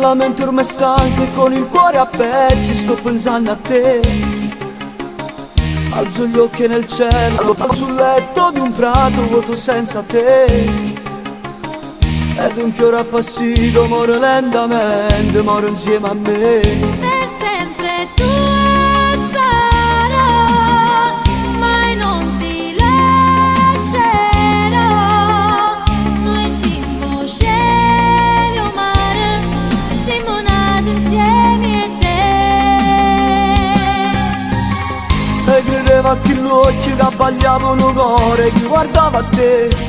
la mente ormai stanca e con il cuore a pezzi sto pensando a te. Alzo gli occhi nel cielo, sul letto di un prato vuoto senza te. Ed un fiore appassito muore lentamente, muore insieme a me. Per sempre tua sarò, mai non ti lascerò. Noi siamo cielo o mare, siamo nati insieme a te. E credeva a chi gli occhi che abbagliavano un cuore che guardava a te.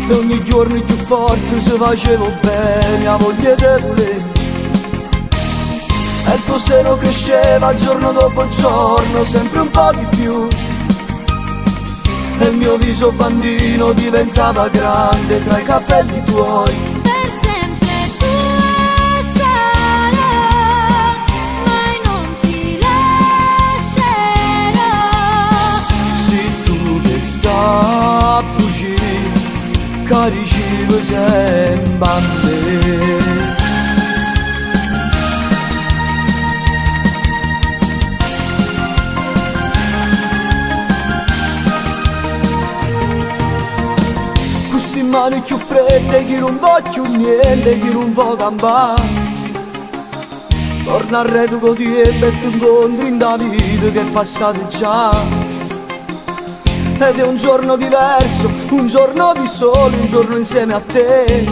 E ogni giorno più forte se facevo bene a voglia di volere. E il tuo seno cresceva giorno dopo giorno, sempre un po' di più. E il mio viso bambino diventava grande tra i capelli tuoi. Per sempre tua sarò, mai non ti lascerò. Se tu che sta vicino, carici sempre a me. Queste mani più fredde che non voglio niente, che non voglio campare. Torna al reduco di e metto incontri in da vita che è passato già. Ed è un giorno diverso, un giorno di sole, un giorno insieme a te.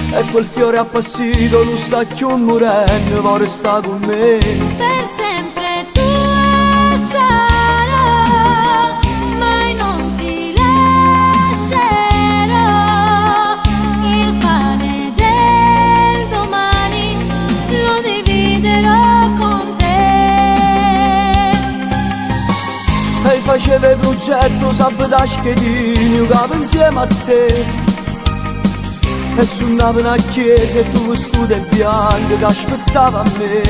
E quel fiore appassito lo sta più morendo, vuole restare con me. Per sempre tua sarò, mai non ti lascerò. Il pane del domani lo dividerò con te. E facevo il progetto, sabato da schedini, giocavo insieme a te. E suonavo una chiesa e tu vestito in bianco che aspettava a me.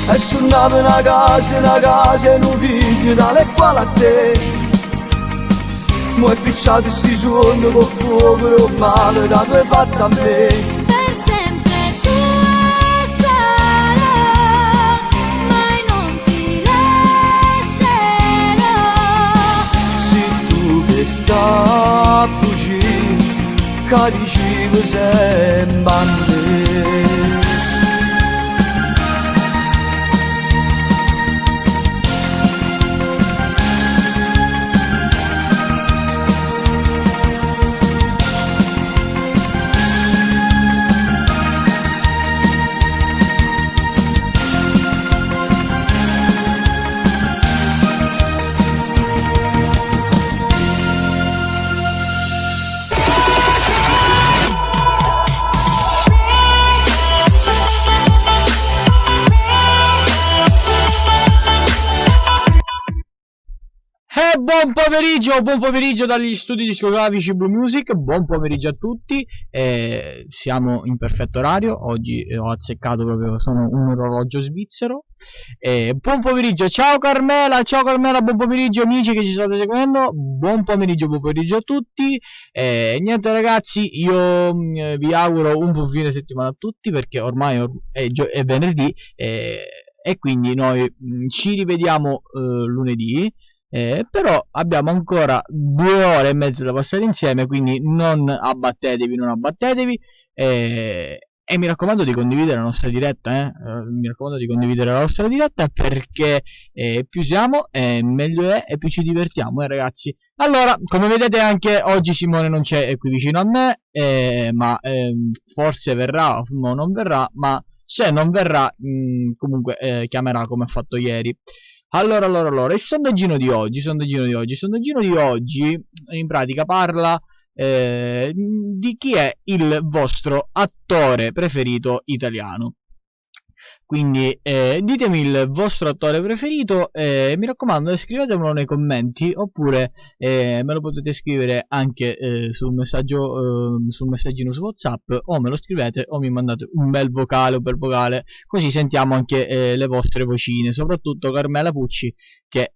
E suonavo una casa e un figlio tale quale a te. Mo' è picciato sti suoni con fuoco e male che tu hai fatto a me. Per sempre tua sarò, mai non ti lascerò. Se tu che sta vicino, carici sempre a me. Buon pomeriggio dagli studi discografici Blue Music, buon pomeriggio a tutti, siamo in perfetto orario, oggi ho azzeccato proprio, sono un orologio svizzero, buon pomeriggio, ciao Carmela, buon pomeriggio amici che ci state seguendo, buon pomeriggio a tutti, niente ragazzi, io vi auguro un buon fine settimana a tutti perché ormai è venerdì e quindi noi ci rivediamo lunedì. Però abbiamo ancora 2 ore e mezza da passare insieme, quindi non abbattetevi e mi raccomando di condividere la nostra diretta, perché più siamo meglio è e più ci divertiamo, ragazzi. Allora, come vedete anche oggi Simone non c'è qui vicino a me, ma forse verrà o non verrà, ma se non verrà comunque chiamerà come ha fatto ieri. Allora, il sondaggino di oggi in pratica parla di chi è il vostro attore preferito italiano. Quindi ditemi il vostro attore preferito, mi raccomando scrivetemelo nei commenti oppure me lo potete scrivere anche sul messaggino su WhatsApp, o me lo scrivete o mi mandate un bel vocale, così sentiamo anche le vostre vocine, soprattutto Carmela Pucci che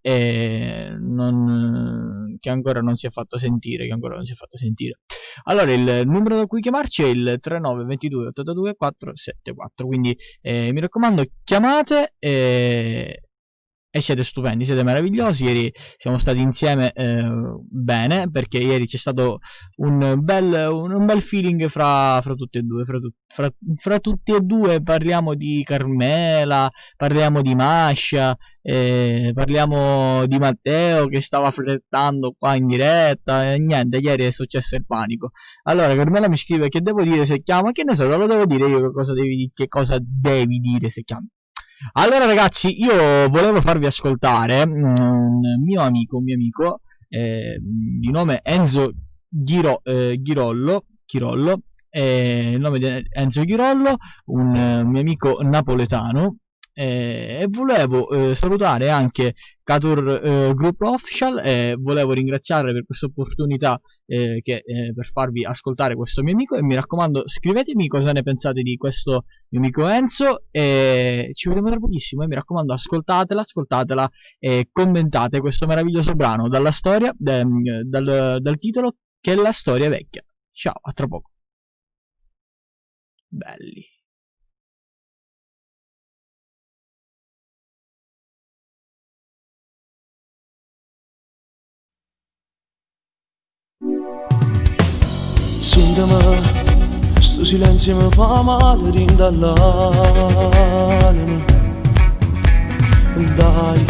ancora non si è fatta sentire, Allora, il numero da cui chiamarci è il 39 22 82 474, quindi mi raccomando, chiamate e siete stupendi, siete meravigliosi. Ieri siamo stati insieme bene, perché ieri c'è stato un bel feeling fra tutti e due, fra tutti e due. Parliamo di Carmela, parliamo di Mascia, parliamo di Matteo che stava flirtando qua in diretta, e niente, ieri è successo il panico. Allora Carmela mi scrive: che devo dire se chiamo? Che ne so, te lo devo dire io che cosa devi dire se chiami. Allora ragazzi, io volevo farvi ascoltare un mio amico di nome Enzo Chirollo, il nome di Enzo Chirollo, un mio amico napoletano, e volevo salutare anche Catur Group Official, e volevo ringraziarle per questa opportunità per farvi ascoltare questo mio amico. E mi raccomando, scrivetemi cosa ne pensate di questo mio amico Enzo, e ci vediamo tra pochissimo. E mi raccomando, ascoltatela e commentate questo meraviglioso brano dalla storia, dal titolo, che è La storia vecchia. Ciao, a tra poco. Belli. Sentimi, sto silenzio mi fa male dall'anima. Dai,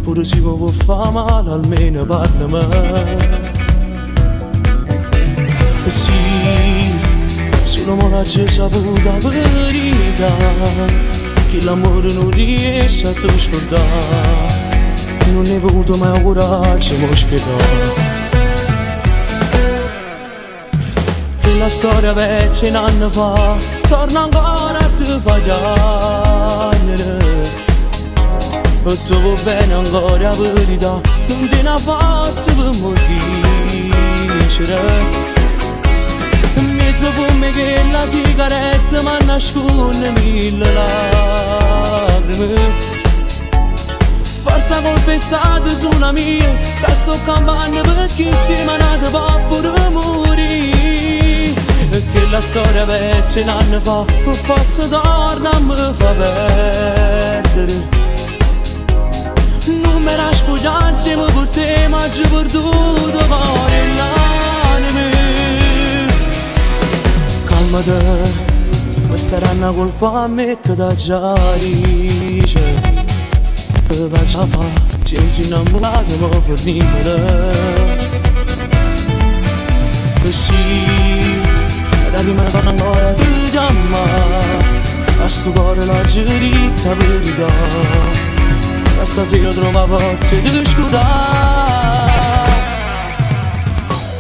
pure se mi può fare male, almeno parlami. Sì, solo me l'ha già saputa verità, che l'amore non riesce a te scordare. Non ne ho avuto mai coraggio, mi spiegare. La storia vecchia un anno fa torna ancora a te fa piangere. E tu vuoi bene ancora la verità, non ti ne forza per morire. In mezzo come che la sigaretta mi nasconde mille lacrime. Forza colpa è stata sulla mia, che sto campando perché insieme a nata va pure morire. Che la storia vecchia un anno fa per forza torna a me fa perdere. Non mi era spugliato insieme con te, ma ci ho perduto cuore e l'anima. Calmate, questa era una colpa a me che da già dice. Che faccia fa, senza innamorato ma fornimene. Così da prima torna ancora ti chiama, a sto cuore la gerita verità, da stasera trova forze di scudare.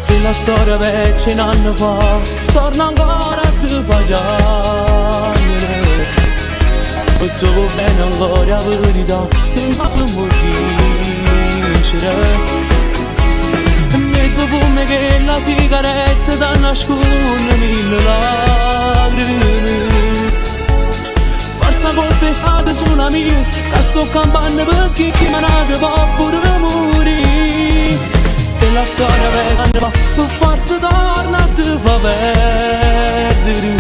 E la storia vecchia un anno fa torna ancora a te fa piangere. E tu vuoi bene ancora la verità, non posso morire. Mezzo fumo che la sigaretta da nasconde mille lacrime. Forza colpa è stata sulla mia, che sto campando perché insieme a nata va pure morire. E la storia vecchia va per forza torna a te fa perdere.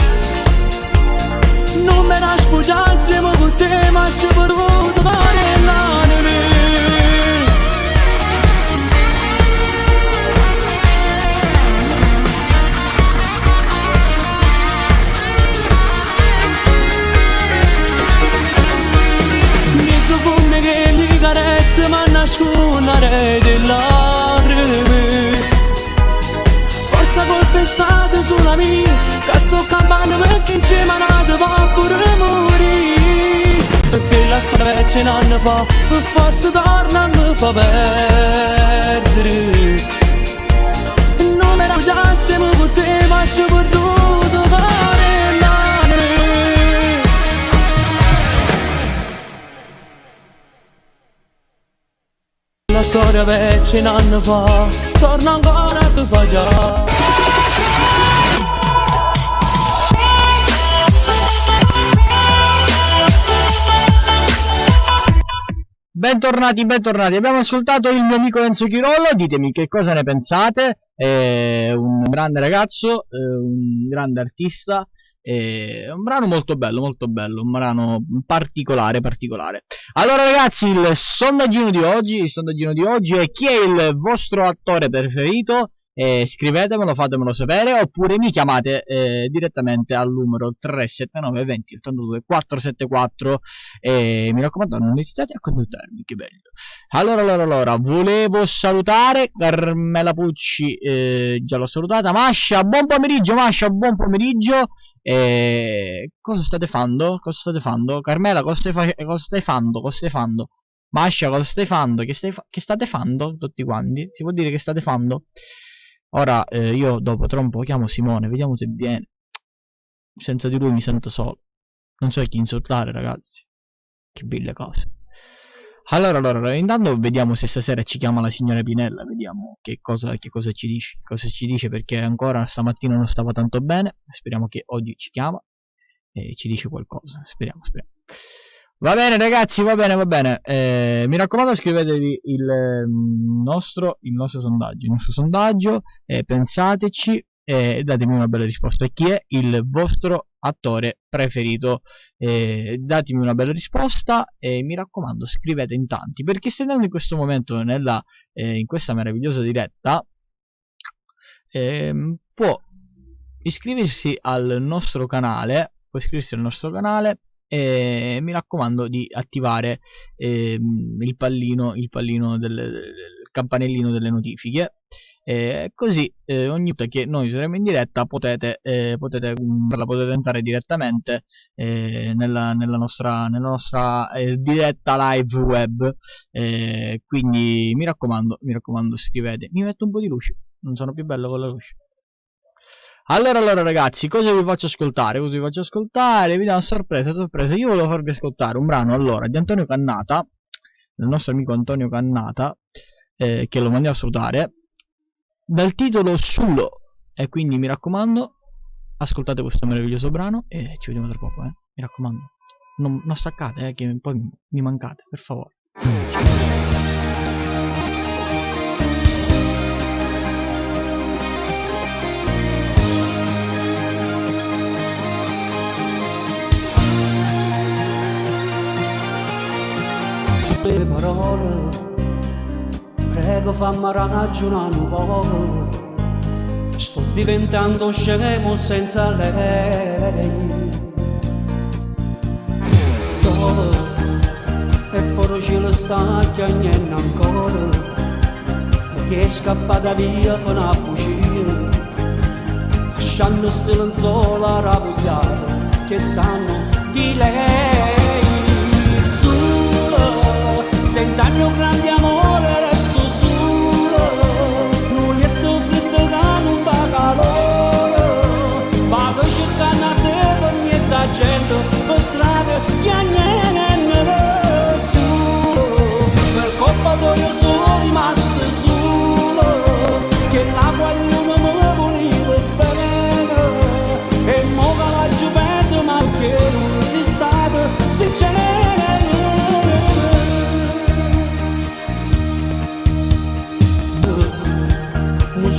Non me la spugliato insieme con te, ma ci ho perduto cuore l'anima. Come che le sigarette mi nasconde delle lacrime. Forza colpa è stata sulla mia, che sto campando perché insieme a nata va pure morire. Perché la storia vecchia un anno fa per forza torna a me fa perdere. Non mi era piaciuto insieme con te, ma ci ho perduto cuore l'anima. La storia vecchia un anno fa torna ancora a te fa già. Bentornati, bentornati. Abbiamo ascoltato il mio amico Enzo Chirollo. Ditemi che cosa ne pensate. È un grande ragazzo, un grande artista. È un brano molto bello, un brano particolare, particolare. Allora, ragazzi, il sondaggino di oggi è: chi è il vostro attore preferito? Scrivetemelo, fatemelo sapere, oppure mi chiamate direttamente al numero 379 20 82 474 e mi raccomando non esitate a contattarmi, che bello. Allora, volevo salutare Carmela Pucci, già l'ho salutata. Masha, buon pomeriggio. Cosa state fando? Carmela, cosa stai fando? Masha, cosa stai fando? Che state fando tutti quanti? Si può dire che state fando? Ora io dopo tra un po' chiamo Simone, vediamo se viene. Senza di lui mi sento solo. Non so chi insultare, ragazzi. Che belle cose. Allora, intanto vediamo se stasera ci chiama la signora Pinella. Vediamo che cosa ci dice. Cosa ci dice, perché ancora stamattina non stava tanto bene. Speriamo che oggi ci chiama e ci dice qualcosa. Speriamo. Va bene, ragazzi, va bene. Mi raccomando, scrivetevi il nostro sondaggio, pensateci e datemi una bella risposta. Chi è il vostro attore preferito? Datemi una bella risposta e mi raccomando, scrivete in tanti, perché se andando in questo momento in questa meravigliosa diretta può iscriversi al nostro canale, e mi raccomando di attivare il pallino del campanellino delle notifiche, così ogni volta che noi saremo in diretta potete entrare direttamente nella nostra diretta live web, quindi mi raccomando, scrivete. Mi metto un po' di luce, non sono più bello con la luce. Allora ragazzi, cosa vi faccio ascoltare? Vi do una sorpresa. Io volevo farvi ascoltare un brano di Antonio Cannata, del nostro amico Antonio Cannata, che lo mandiamo a salutare, dal titolo Sulo. E quindi mi raccomando, ascoltate questo meraviglioso brano e ci vediamo tra poco, mi raccomando. Non staccate, che poi mi mancate, per favore. Le parole, prego fammi ragionare un po', sto diventando scemo senza lei. Io e fuori cielo sta chiagnendo ancora, perché è scappata via per una bugia, lasciando sti lenzuola rapugliate che sanno di lei. Senza il mio grande amore resto solo, non lieto freddo che non va calore. Vado cercando a te per mezza gente, per strade che niente solo. Per colpa tua io sono rimasto solo, che l'acqua non mi voleva bene. E mo che la giù perso ma che non si stato sincero.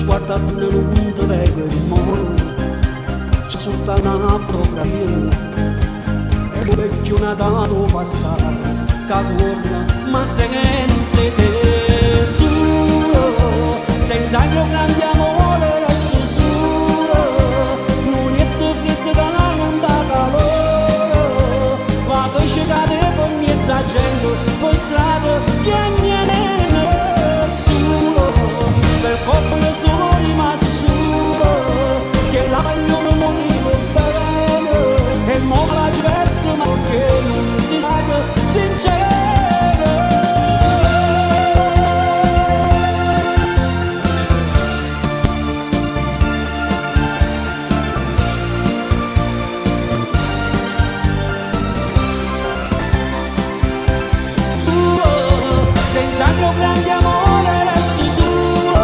Guarda pure l'unto vecchio di amore, c'è soltanto una fotografia, e un vecchio Natale passato, che torna, ma senza te. Solo, senza il mio grande amore resto solo, non lieto freddo che non dà calore, vado cercate per mezza gente, per strada che niente solo, per colpa io sono rimasto solo, che la voglio morivo bene, e mo la diverso ma che non si sa sincero. Senza il mio grande amore resto solo,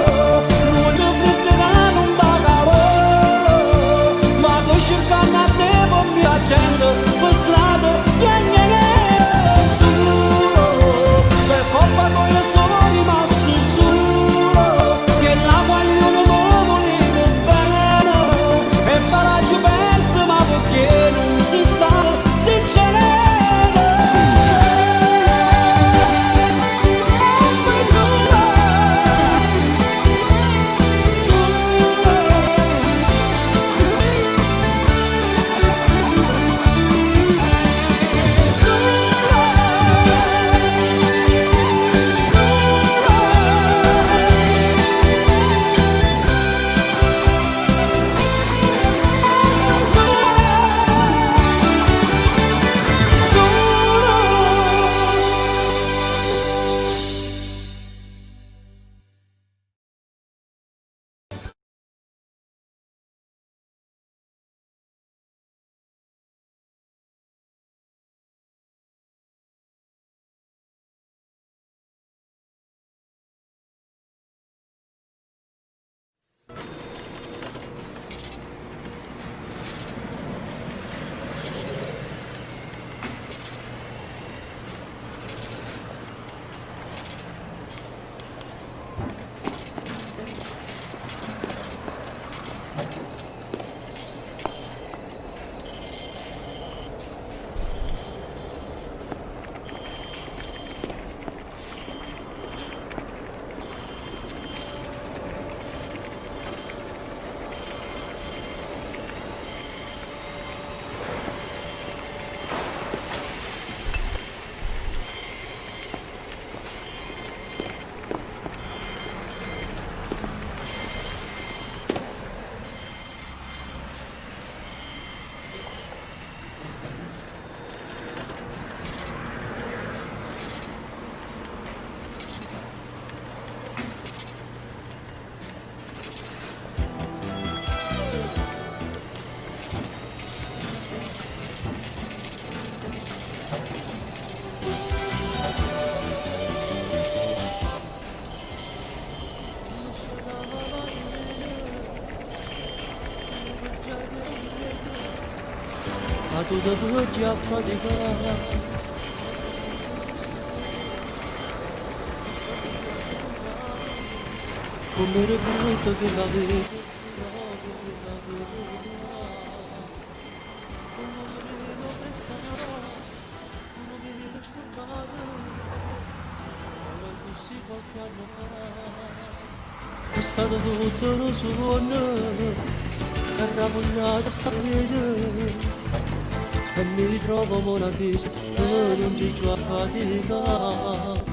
non lo freddo che non dà calore, ma sto cercando a te per mia gente, per strada che niente solo, tu da tutti a faticare. Come era brutta che la vedi. È stato tutto un sogno, carrapogliata sta vita, e mi ritrovo monarchista, e non ci più a fatica.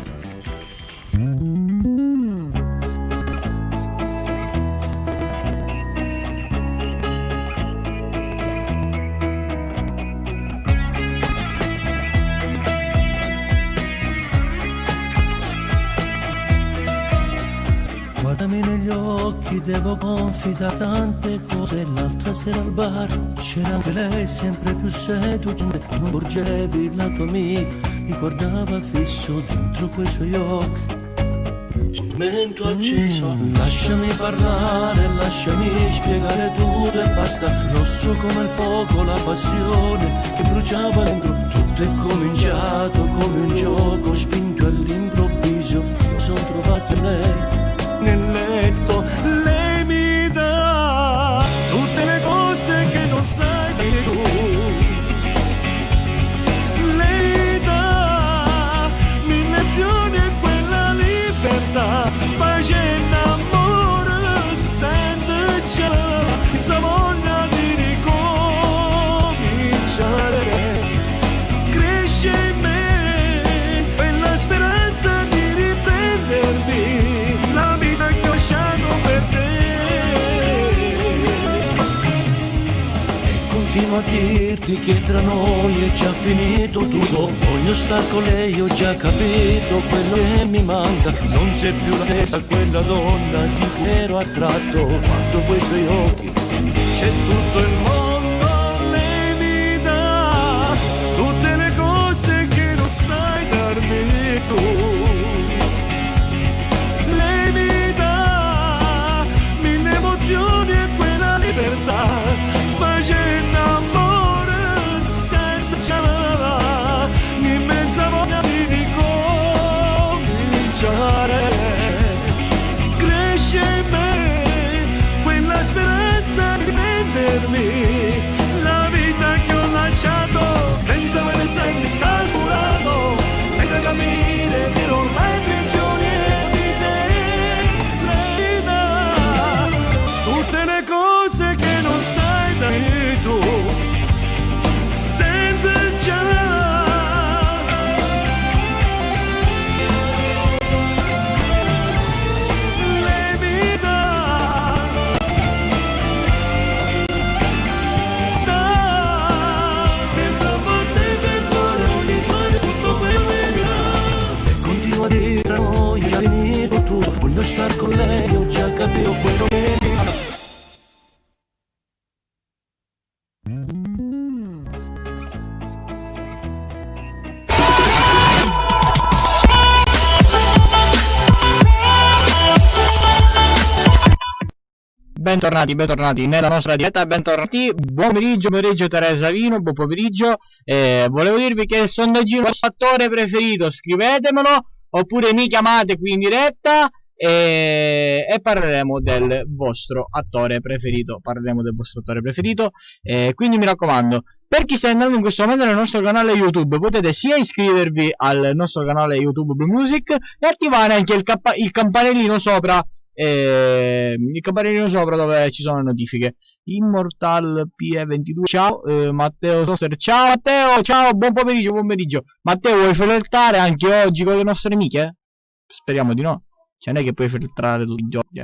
Guardami negli occhi, devo confidare tante cose. L'altra sera al bar c'era anche lei, sempre più seducente. Non porgevi la tua amica, mi guardava fisso dentro quei suoi occhi. Cemento acceso, lasciami parlare, lasciami spiegare tutto e basta. Rosso come il fuoco, la passione che bruciava dentro. Tutto è cominciato come un gioco, spinto all'improvviso. Io sono trovato in lei nel letto, lei mi dà tutte le cose che non sai che tu. Lei dà mille lezioni e quella libertà, facendo amore sente già questa voglia di ricominciare. Cresce in me quella speranza di riprendermi. Continuo a dirti che tra noi è già finito tutto. Voglio star con lei, ho già capito quello che mi manca. Non sei più la stessa quella donna di cui ero attratto. Guardo quei suoi occhi, c'è tutto il mondo. Lei mi dà tutte le cose che non sai darmi tu. Lei mi dà mille emozioni e quella libertà. Facendo amore senza ciamava, in mezza voglia di ricominciare. Cresce in me quella speranza di prendermi la vita che ho lasciato, senza valenza mi sta scurando, senza capire che ormai prigioniero di te. Lei dà tutte le cose che non sai tu, sente già. Lei mi dà sembra forte per cuore ogni sogno, tutto quello che mi dà. E continua a dire noi è finito tutto. Voglio star con lei, ho già capito quello che mi dà. Bentornati nella nostra diretta, bentornati, buon pomeriggio Teresa Vino, buon pomeriggio. Volevo dirvi che il sondaggino, il vostro attore preferito, scrivetemelo, oppure mi chiamate qui in diretta e parleremo del vostro attore preferito. Quindi mi raccomando, per chi sta andando in questo momento nel nostro canale YouTube, potete sia iscrivervi al nostro canale YouTube Blue Music e attivare anche il campanellino sopra. Il campanellino sopra dove ci sono le notifiche. Immortal PE22, ciao. Matteo Soster, ciao Matteo, ciao, buon pomeriggio. Matteo, vuoi flirtare anche oggi con le nostre amiche? Speriamo di no. Cioè non è che puoi filtrare tutti i giorni,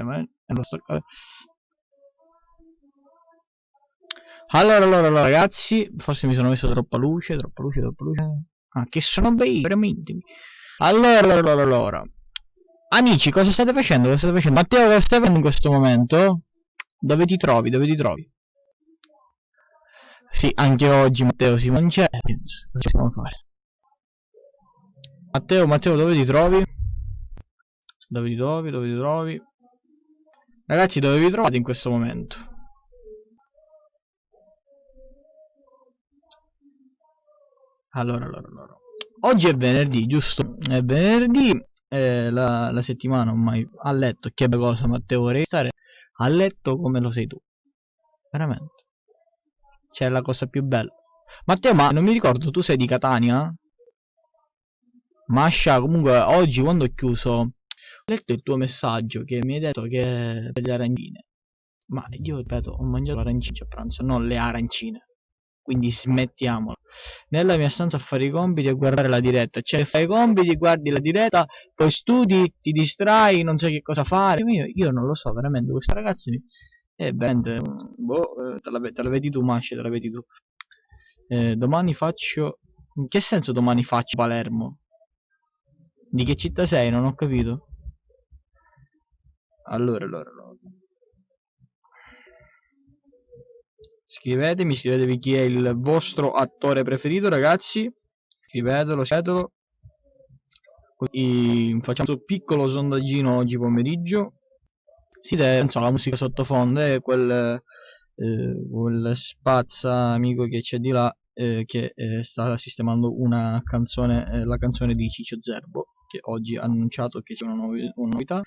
allora ragazzi, forse mi sono messo troppa luce. Ah, che sono bei, veramente. Allora. Amici, cosa state facendo? Matteo, cosa stai facendo in questo momento? Dove ti trovi? Sì, anche oggi Matteo si mangia. Cosa possiamo fare? Matteo, dove ti trovi? Ragazzi, dove vi trovate in questo momento? Allora. Oggi è venerdì, giusto? È venerdì, la settimana ormai a letto. Che bella cosa, Matteo, vorrei stare a letto come lo sei tu. Veramente. C'è la cosa più bella. Matteo, ma non mi ricordo, tu sei di Catania? Mascia, comunque, oggi quando ho chiuso, ho letto il tuo messaggio che mi hai detto che per le arancine. Ma io ripeto, ho mangiato arancine a pranzo, non le arancine. Quindi smettiamolo. Nella mia stanza a fare i compiti e guardare la diretta. Cioè, fai i compiti, guardi la diretta, poi studi, ti distrai, non sai che cosa fare. Io non lo so, veramente. Questa ragazza mi... veramente, boh, te la vedi tu, Masci, te la vedi tu. Domani faccio... In che senso domani faccio Palermo? Di che città sei? Non ho capito. Allora. Scrivetevi chi è il vostro attore preferito, ragazzi. Scrivetelo. Facciamo un piccolo sondaggino oggi pomeriggio. Penso alla musica sottofondo è quel spazza amico che c'è di là che sta sistemando una canzone, la canzone di Ciccio Zerbo, che oggi ha annunciato che c'è una novità.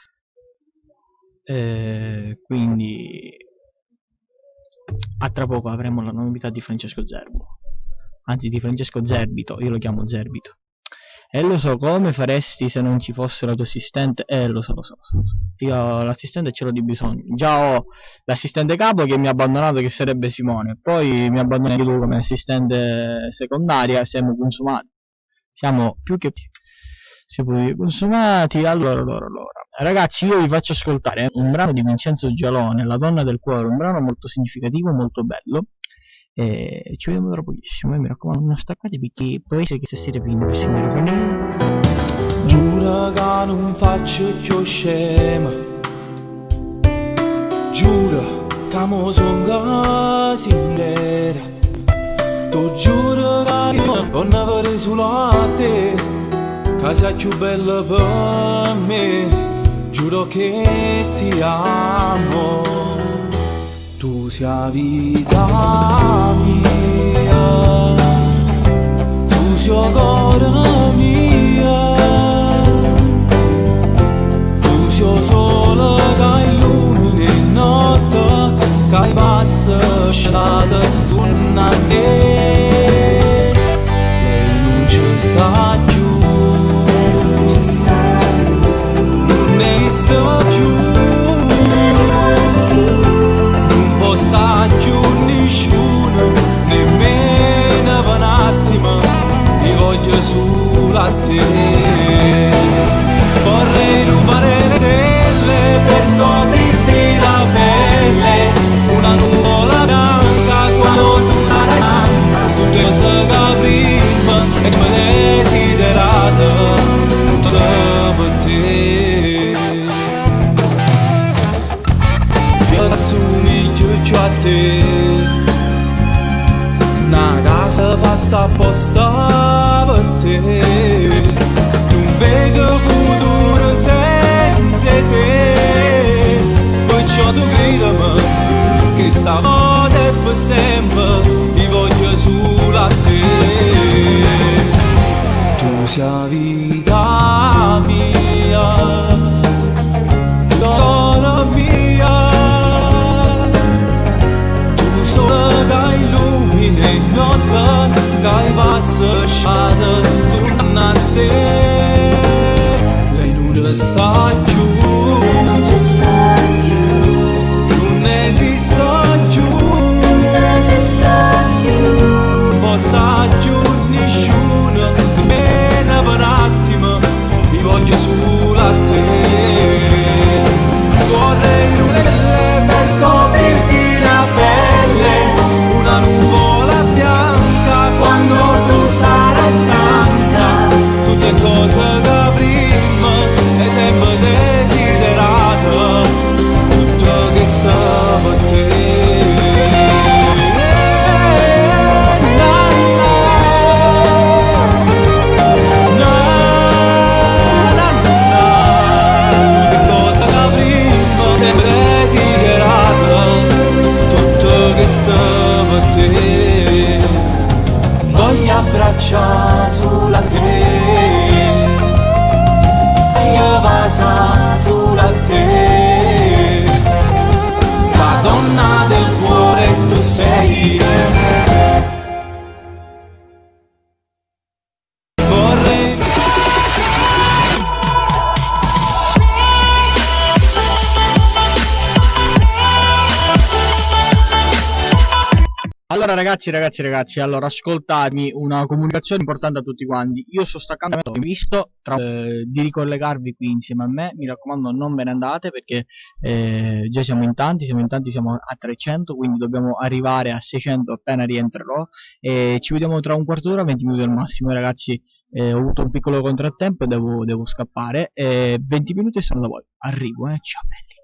Quindi a tra poco avremo la novità di Francesco Zerbo, anzi di Francesco Zerbito, io lo chiamo Zerbito. E lo so, come faresti se non ci fosse la tua assistente? Lo so. Io l'assistente ce l'ho di bisogno. Già ho l'assistente capo che mi ha abbandonato, che sarebbe Simone. Poi mi abbandoni anche tu come assistente secondaria. Siamo consumati. Siamo più che consumati. Allora. Ragazzi, io vi faccio ascoltare un brano di Vincenzo Gialone, La donna del cuore. Un brano molto significativo, molto bello. E ci vediamo tra pochissimo, mi raccomando non staccate perché poi c'è che stasera fine per signore famiglia. Giura che non faccio più scema, giura che mo son sincera, tu giuro che non avere solo a te, che sei più bella per me, giuro che ti amo. Tu sia vita mia, tu sia cuore mia, tu sia sole che illumini notte, che passa sciata su una te. Lei non ci sta più, non esiste più. Sta più nessuno, nemmeno per un attimo, mi voglio solo a te. Vorrei rubare le stelle per coprirti la pelle, una nuvola bianca quando tu sarai bianca, tutte cose che prima e mi desiderato, tutto per te. Assomiglio a te, una casa fatta apposta per te, non vedo futuro senza te, perciò tu credimi che stanotte e per sempre mi voglio solo a te. Tu sia vita mia, donna mia, che illumini notte, che passa sciata su una te. Lei non sta più, non esiste più, possa più nessuno, nemmeno per un attimo, mi voglio solo a te. Vorrei nullare per coprirti la pelle, una nuvola bianca quando tu sarai stanca, tutte cose che prima hai sempre desiderato, tutto che sa per te. Allora ragazzi, allora ascoltatemi, una comunicazione importante a tutti quanti. Io sto staccando, ho visto di ricollegarvi qui insieme a me, mi raccomando non ve ne andate perché già siamo in tanti, siamo a 300, quindi dobbiamo arrivare a 600 appena rientrerò e ci vediamo tra un quarto d'ora, 20 minuti al massimo. Ragazzi, ho avuto un piccolo contrattempo e devo scappare, 20 minuti e sono da voi, arrivo, ciao belli.